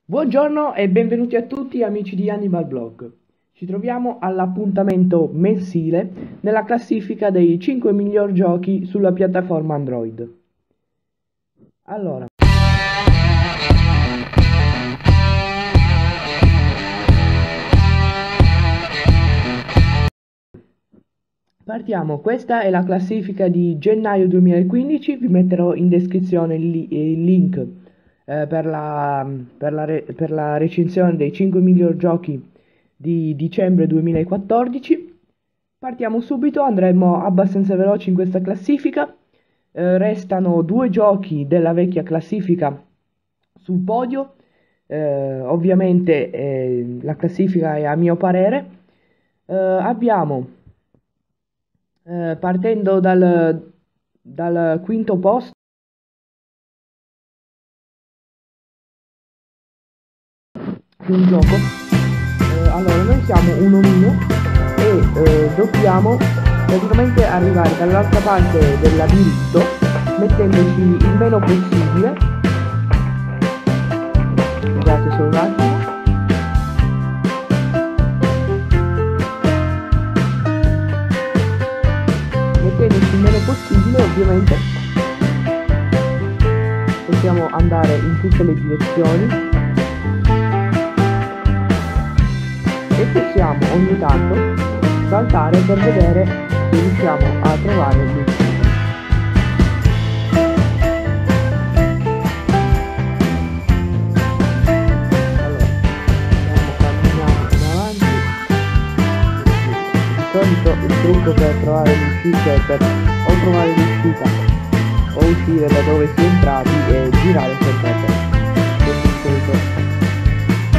Buongiorno e benvenuti a tutti amici di Hannibal Blog. Ci troviamo all'appuntamento mensile nella classifica dei 5 miglior giochi sulla piattaforma Android. Allora, partiamo. Questa è la classifica di gennaio 2015. Vi metterò in descrizione il link per la recensione dei 5 miglior giochi di dicembre 2014. Partiamo subito, andremo abbastanza veloci in questa classifica. Restano 2 giochi della vecchia classifica sul podio. Ovviamente la classifica è a mio parere. Abbiamo partendo dal quinto posto un gioco. Allora noi siamo un omino e dobbiamo praticamente arrivare dall'altra parte del labirinto mettendoci il meno possibile. Scusate solo un attimo. Mettendoci il meno possibile, ovviamente possiamo andare in tutte le direzioni e possiamo ogni tanto saltare per vedere se riusciamo a trovare l'uscita. Allora, camminiamo in avanti. Di solito il trucco per trovare l'uscita è per o trovare l'uscita o uscire da dove si è entrati e girare sempre a destra. Questo di solito è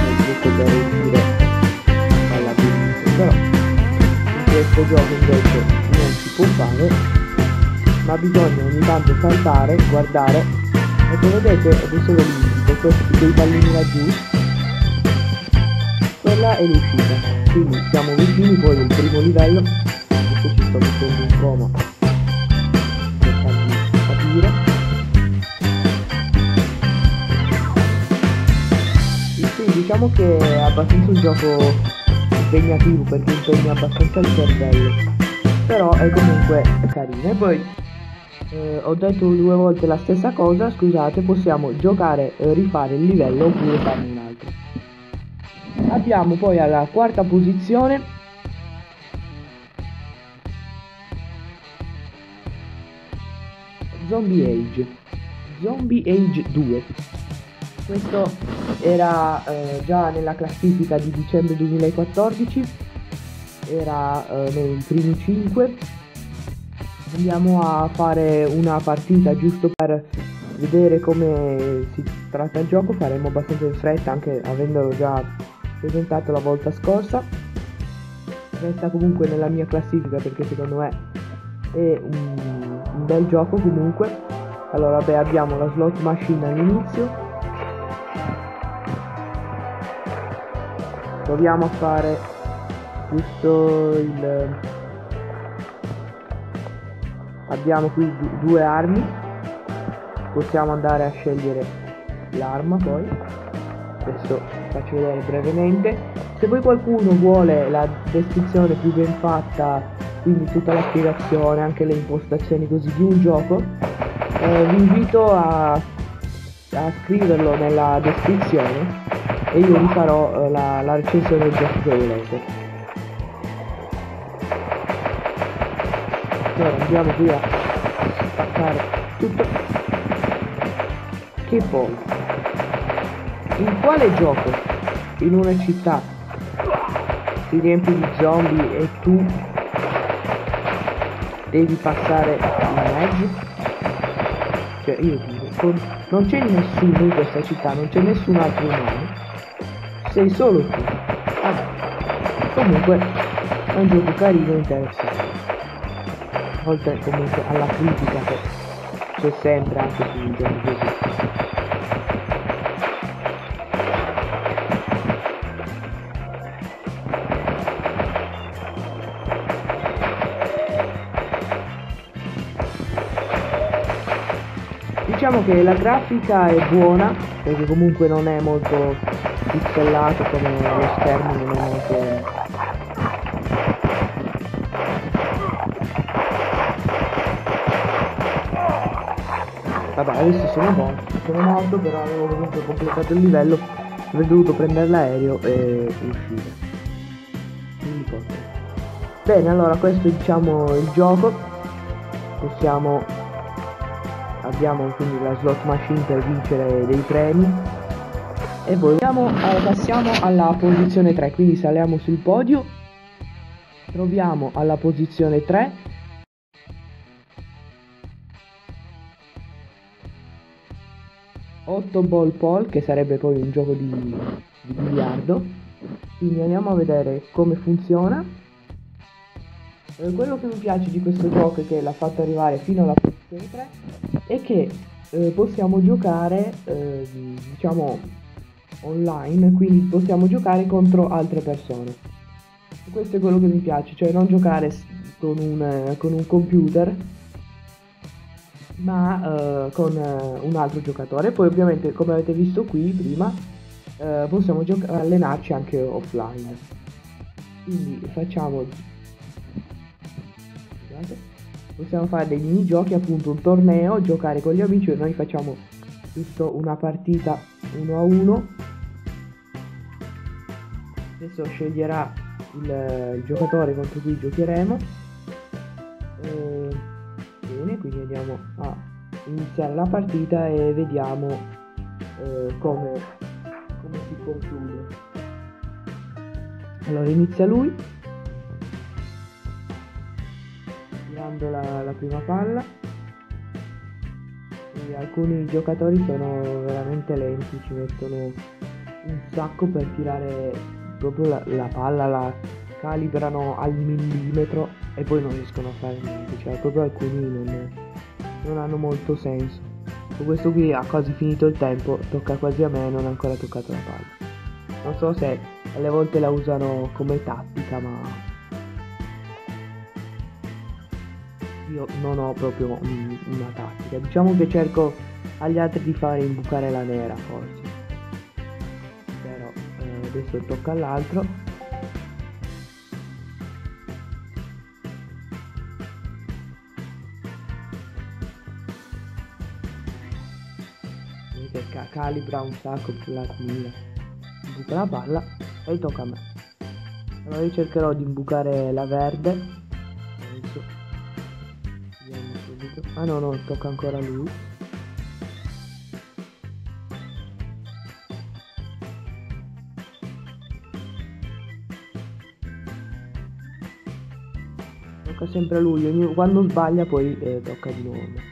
il trucco per uscire. Però in questo gioco invece non si può fare, ma bisogna ogni tanto saltare, guardare. Ecco, vedete, adesso ve li indico, questi dei pallini laggiù, quella è l'uscita, quindi siamo vicini poi al primo livello. Adesso ci sto mettendo in coma per farvi capire. Sì, diciamo che è abbastanza un gioco impegnativo perché impegna abbastanza il cervello, però è comunque carino. E poi ho detto 2 volte la stessa cosa, scusate. Possiamo giocare, rifare il livello oppure farne un altro. Abbiamo poi alla quarta posizione Zombie Age 2. Questo era già nella classifica di dicembre 2014, era nei primi 5. Andiamo a fare una partita giusto per vedere come si tratta il gioco. Faremo abbastanza in fretta anche avendolo già presentato la volta scorsa. Resta comunque nella mia classifica perché secondo me è un bel gioco comunque. Allora vabbè, abbiamo la slot machine all'inizio. Proviamo a fare giusto abbiamo qui 2 armi, possiamo andare a scegliere l'arma. Poi adesso faccio vedere brevemente. Se poi qualcuno vuole la descrizione più ben fatta, quindi tutta la spiegazione, anche le impostazioni così di un gioco, vi invito a scriverlo nella descrizione e io vi farò la recensione del gioco che volete. Allora andiamo qui a spaccare tutto. Che poi, in quale gioco in una città si riempie di zombie e tu devi passare in mezzo? Cioè io dico, non c'è nessuno in questa città, non c'è nessun altro umano, sei solo tu. Comunque è un gioco carino e interessante, oltre comunque alla critica che c'è sempre anche sui giochi così. Diciamo che la grafica è buona, perché comunque non è molto pixelato, come lo schermo non è molto... Vabbè, adesso sono morto, però avevo comunque completato il livello, avrei dovuto prendere l'aereo e uscire. Quindi cosa? Bene, allora questo è, diciamo, il gioco. Abbiamo quindi la slot machine per vincere dei premi. E poi passiamo alla posizione 3, quindi saliamo sul podio, troviamo alla posizione 3 8 ball pool, che sarebbe poi un gioco di biliardo. Quindi andiamo a vedere come funziona. Quello che mi piace di questo gioco è che l'ha fatto arrivare fino alla posizione 3 e che possiamo giocare diciamo online, quindi possiamo giocare contro altre persone. E questo è quello che mi piace, cioè non giocare con un computer, ma con un altro giocatore. Poi ovviamente, come avete visto qui prima, possiamo allenarci anche offline. Quindi possiamo fare dei minigiochi, appunto un torneo, giocare con gli amici, e noi facciamo giusto una partita 1-1. Adesso sceglierà il giocatore contro cui giocheremo. Bene, quindi andiamo a iniziare la partita e vediamo come si conclude. Allora inizia lui, tirando la prima palla, e alcuni giocatori sono veramente lenti, ci mettono un sacco per tirare proprio la palla, la calibrano al millimetro e poi non riescono a fare niente, cioè proprio alcuni non hanno molto senso. Con questo qui ha quasi finito il tempo, tocca quasi a me, non ha ancora toccato la palla. Non so se alle volte la usano come tattica, ma io non ho proprio una tattica. Diciamo che cerco agli altri di fare imbucare la nera, forse. Però adesso tocca all'altro. Che calibra un sacco sulla mira, imbuca la palla e tocca a me. Allora io cercherò di imbucare la verde. Adesso vediamo subito. Ah no, tocca ancora a lui. Tocca sempre a lui, quando sbaglia poi tocca di nuovo a me.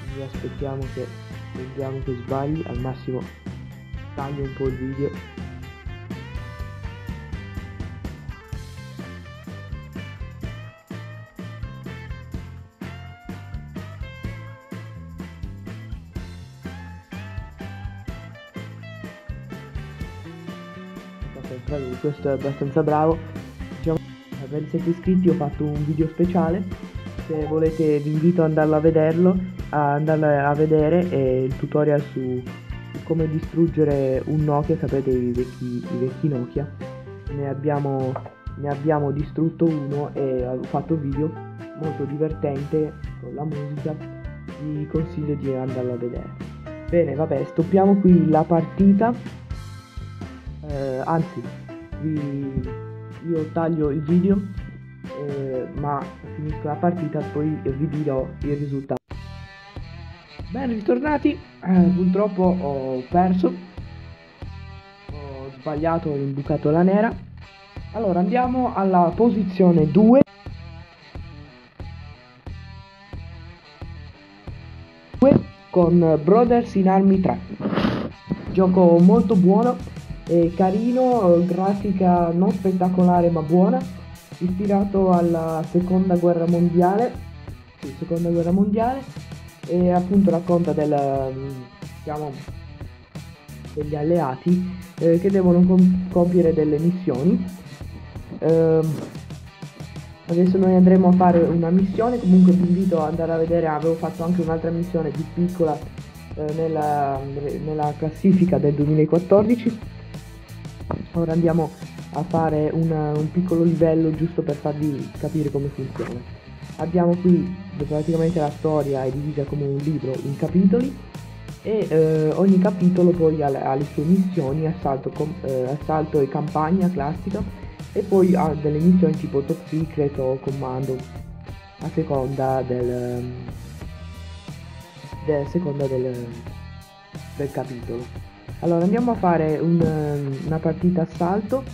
Quindi aspettiamo che vediamo che sbagli, al massimo taglio un po' il video. Sempre lui, questo è abbastanza bravo. Diciamo, per i 7 iscritti ho fatto un video speciale, se volete vi invito ad andarlo a vedere il tutorial su come distruggere un Nokia. Sapete, i vecchi Nokia, ne abbiamo distrutto uno e ho fatto video molto divertente con la musica, vi consiglio di andarlo a vedere. Bene, vabbè, stoppiamo qui la partita, anzi io taglio il video, ma finisco la partita, poi vi dirò il risultato. Bene, ritornati. Purtroppo ho perso, ho sbagliato, ho imbucato la nera. Allora andiamo alla posizione 2 con Brothers in Army 3. Gioco molto buono e carino, grafica non spettacolare ma buona, ispirato alla seconda guerra mondiale. Sì, seconda guerra mondiale. E appunto racconta diciamo, degli alleati che devono compiere delle missioni. Adesso noi andremo a fare una missione, comunque vi invito ad andare a vedere, avevo fatto anche un'altra missione più piccola nella classifica del 2014. Ora andiamo a fare un piccolo livello giusto per farvi capire come funziona. Abbiamo qui praticamente la storia è divisa come un libro in capitoli e ogni capitolo poi ha le sue missioni, assalto e campagna classica, e poi ha delle missioni tipo top secret o comando a seconda del capitolo. Allora andiamo a fare una partita assalto.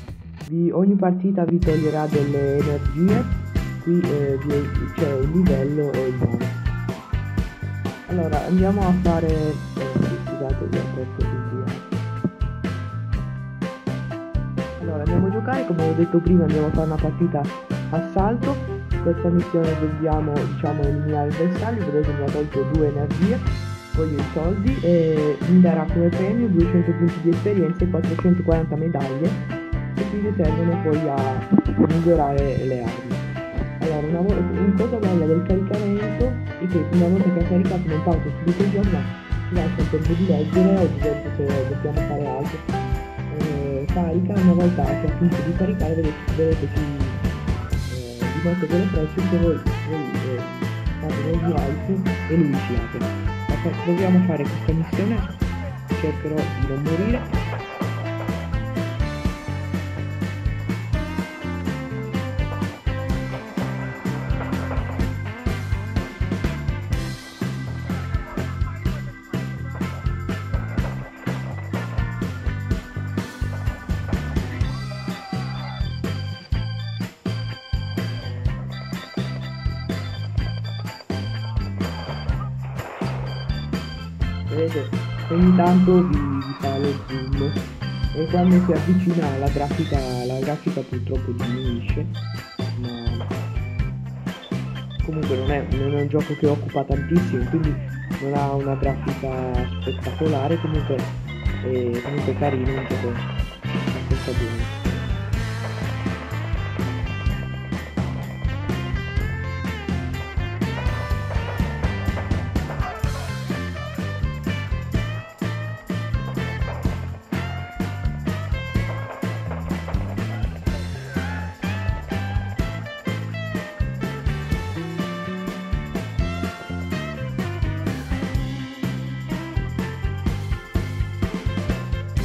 Ogni partita vi toglierà delle energie. Qui c'è il livello e il bonus. Allora andiamo a fare scusate, vi ho preso l'inviato. Allora andiamo a giocare, come ho detto prima andiamo a fare una partita assalto. Questa missione dobbiamo eliminare il bersaglio. Vedete mi ha tolto 2 energie, voglio i soldi e mi darà come premio 200 punti di esperienza e 440 medaglie che quindi servono poi a migliorare le armi. Allora una cosa bella del caricamento è che una volta che ha caricato non parte subito il gioco, ma ci lascia il tempo di leggere o ad esempio se dobbiamo fare altro. Carica, una volta che ha finito di caricare vedete vi metto delle frecce che voi fate degli alti e lui ci apre. Proviamo a fare questa missione, cercherò di non morire. Vedete, ogni tanto vi fa lo zoom e quando si avvicina la grafica purtroppo diminuisce, ma comunque non è un gioco che occupa tantissimo, quindi non ha una grafica spettacolare, comunque è carino, un gioco abbastanza buono.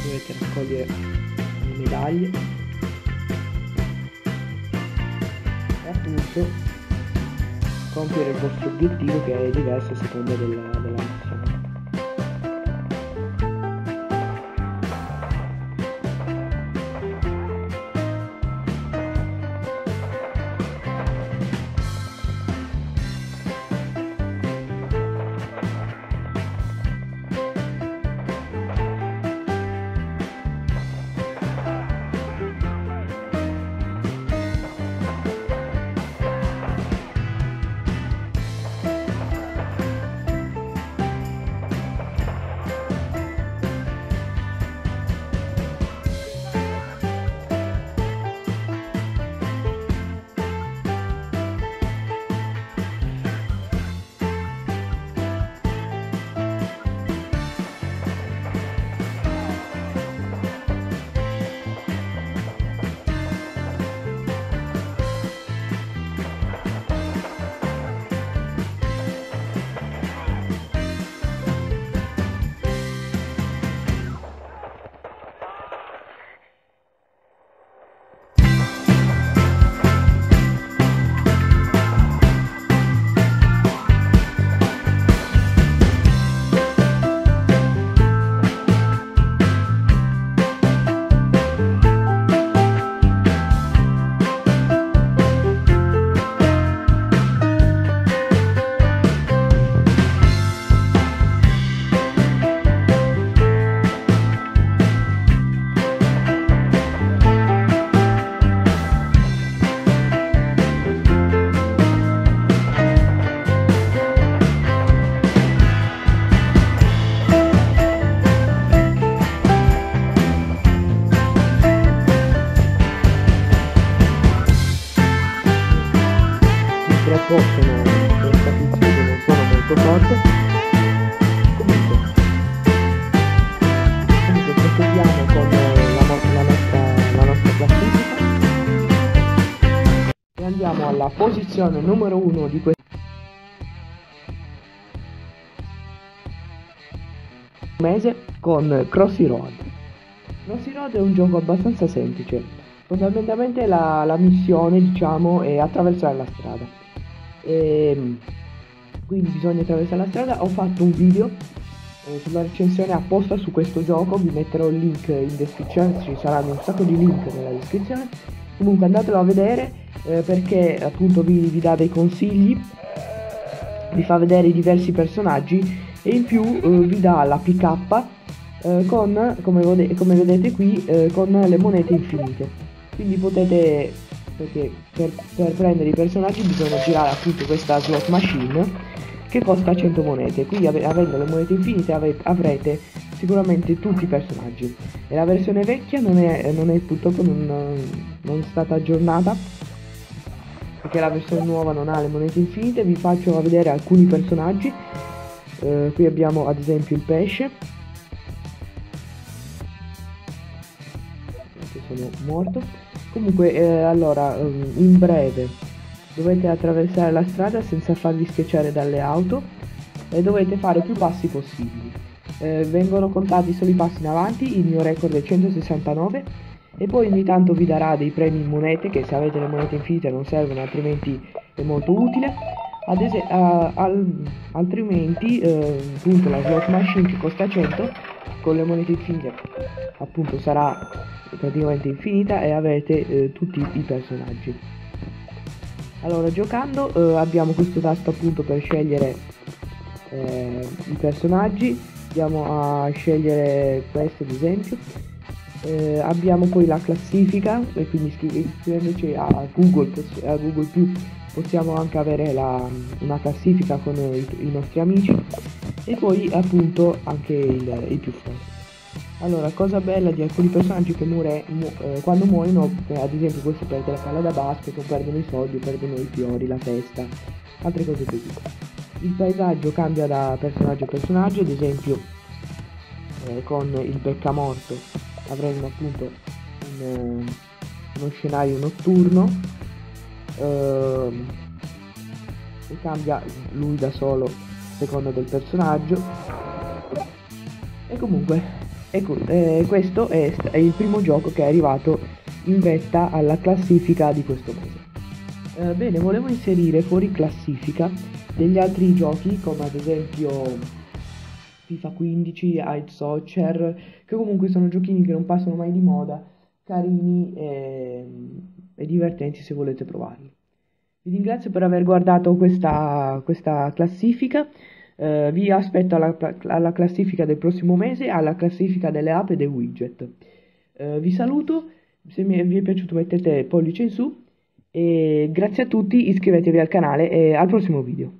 Dovete raccogliere le medaglie e appunto compiere il vostro obiettivo, che è diverso a seconda della missione. alla posizione numero 1 di questo mese con Crossy Road. Crossy Road è un gioco abbastanza semplice. Fondamentalmente la missione, diciamo, è attraversare la strada. Quindi bisogna attraversare la strada. Ho fatto un video sulla recensione apposta su questo gioco, vi metterò il link in descrizione, ci saranno un sacco di link nella descrizione. Comunque andatelo a vedere perché appunto vi dà dei consigli, vi fa vedere i diversi personaggi e in più vi dà la pick con, come vedete qui, con le monete infinite. Quindi potete, perché per prendere i personaggi bisogna girare appunto questa slot machine che costa 100 monete. Qui avendo le monete infinite avrete sicuramente tutti i personaggi. E la versione vecchia non è purtroppo non è stata aggiornata, perché la versione nuova non ha le monete infinite. Vi faccio vedere alcuni personaggi. Qui abbiamo ad esempio il pesce, che sono morto. Comunque allora in breve dovete attraversare la strada senza farvi schiacciare dalle auto e dovete fare più passi possibili. Vengono contati solo i passi in avanti, il mio record è 169 e poi ogni tanto vi darà dei premi in monete che se avete le monete infinite non servono, altrimenti è molto utile. Altrimenti appunto la slot machine che costa 100 con le monete infinite appunto sarà praticamente infinita e avete tutti i personaggi. Allora giocando abbiamo questo tasto appunto per scegliere i personaggi, andiamo a scegliere questo ad esempio. Abbiamo poi la classifica e quindi iscrivendoci a Google possiamo anche avere una classifica con i nostri amici e poi appunto anche il più forte. Allora, cosa bella di alcuni personaggi che quando muoiono, ad esempio questo perde la palla da basket, o perdono i soldi, o perdono i fiori, la testa, altre cose così. Il paesaggio cambia da personaggio a personaggio, ad esempio con il beccamorto avremo appunto uno scenario notturno e cambia lui da solo a seconda del personaggio. E comunque ecco, questo è il primo gioco che è arrivato in vetta alla classifica di questo mese. Bene, volevo inserire fuori classifica degli altri giochi come ad esempio FIFA 15, Hide Soccer, che comunque sono giochini che non passano mai di moda, carini e divertenti se volete provarli. Vi ringrazio per aver guardato questa classifica, vi aspetto alla classifica del prossimo mese, alla classifica delle app e dei widget. Vi saluto, se vi è piaciuto mettete pollice in su e grazie a tutti, iscrivetevi al canale e al prossimo video.